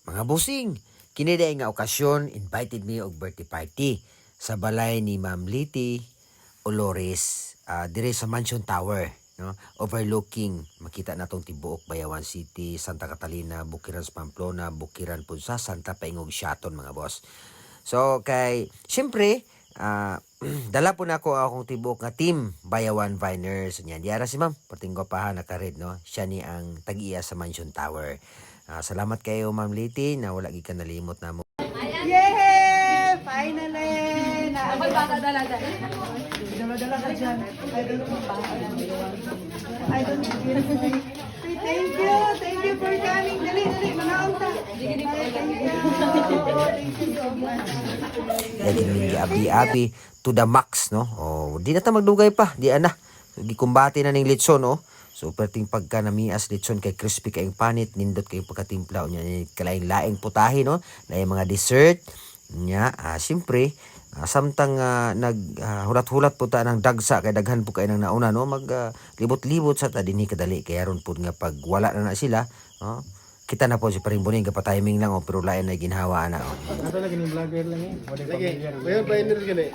Mga busing, kini day nga okasyon, invited me og birthday party sa balay ni Ma'am Liti Olores, dire sa Mansion Tower, no? Overlooking, makita natong tibuok Bayawan City, Santa Catalina, Bukiran sa Pamplona, Bukiran pud sa Santa Paingog Siaton, mga boss. So kay syempre, dala po na ako akong tibuok nga team Bayawan Viners niya. Diara si Ma'am, perting gwapahan naka-red, no. Siya ni ang tag-iya sa Mansion Tower. Salamat kayo Ma'am Liti na wala gi ka nalimot na mo. Yay! Finally! Dapat baka dalaga. Dala-dala ka dyan. I don't know. I don't know. Thank you. Thank you for coming. Dali, dali. Mga unta. Thank you. Thank you so much. Dali ninyo abi-abi to the max, no. Di na ta magdugay pa, di ana. Gikumbati na ning litson, no. So perting pagka namias litson kay crispy kayong panit, nindot kayong pagkatimpla nya kalaing-laing putahe, no. Na mga dessert nya, siyempre samtang hulat-hulat po ta ng dagsa kay daghan po kay nang nauna, no. Mag libot-libot sa ta dinhi kadali kay aron pud nga pag wala na sila, no. Kita na po si Paring Boning kapatayeming lang, pero lain na ginhawa na. Ato lagi ni vlogger lang eh. Lagi, bayan pioneer gani.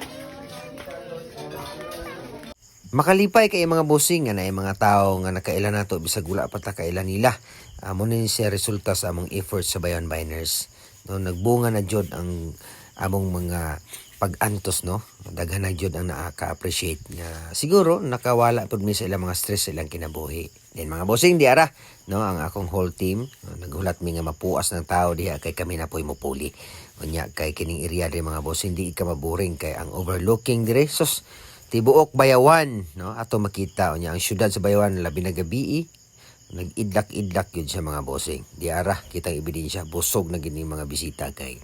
Makalipay kay mga bossing nga na mga tao nga nakailan nato bisag wala pa ta kailan nila. Amo ni siya resulta sa among efforts sa Bayan Biners. No, nagbunga na jud ang among mga pag-antos, no. Daghan na jud ang nakaka-appreciate nga siguro nakawala pud mi sa ilang mga stress sa ilang kinabuhi. Then mga bossing di ara, no, ang akong whole team naghulat mi nga mapuas ng tao diha kay kami na poy mopuli. Unya kay kining area di mga bossing di ka maboring kay ang overlooking dire sus tibuok Bayawan, no, ato makita unya ang syudad sa Bayawan labi na gabi nag-idlak-idlak yun sa mga bossing. Di ara kitang ebidensya busog na gini mga bisita kay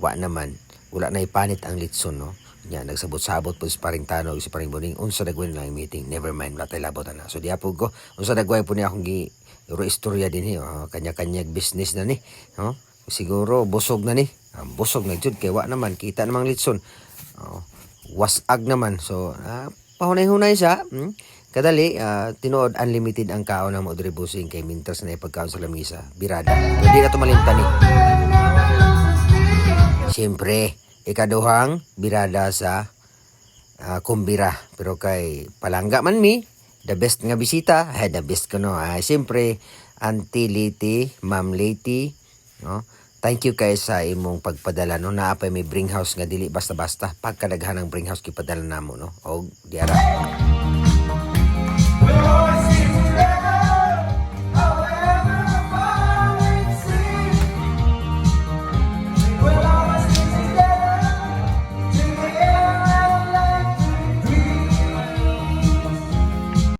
wa naman wala na ipanit ang litson, no. Nya nagsabot-sabot po si Paring Tanog si Paring Boning unsa dagway na lang meeting, never mind wala tay labot na. So di apog ko unsa dagway po ni akong istorya din kanya-kanya business na ni, no. Siguro busog na ni, busog na jud kay wa naman kita namang litson, wasag naman. So pahunay-hunay siya, kadali tinuod unlimited ang kaon ng mga busing kay mintas na ipagkaon sa lamisa birada, hindi na to malimtan ni. Siyempre ikaduhang birada sa kumbira, pero kay palangga man mi the best nga bisita, the best ko, no. Siyempre Auntie Liti, Ma'am Liti, no. Thank you kay sa imong pagpadala, no. Naapay may bring house nga dili basta-basta, pagkadaghan ng bring house gipadala namo, no. Og diara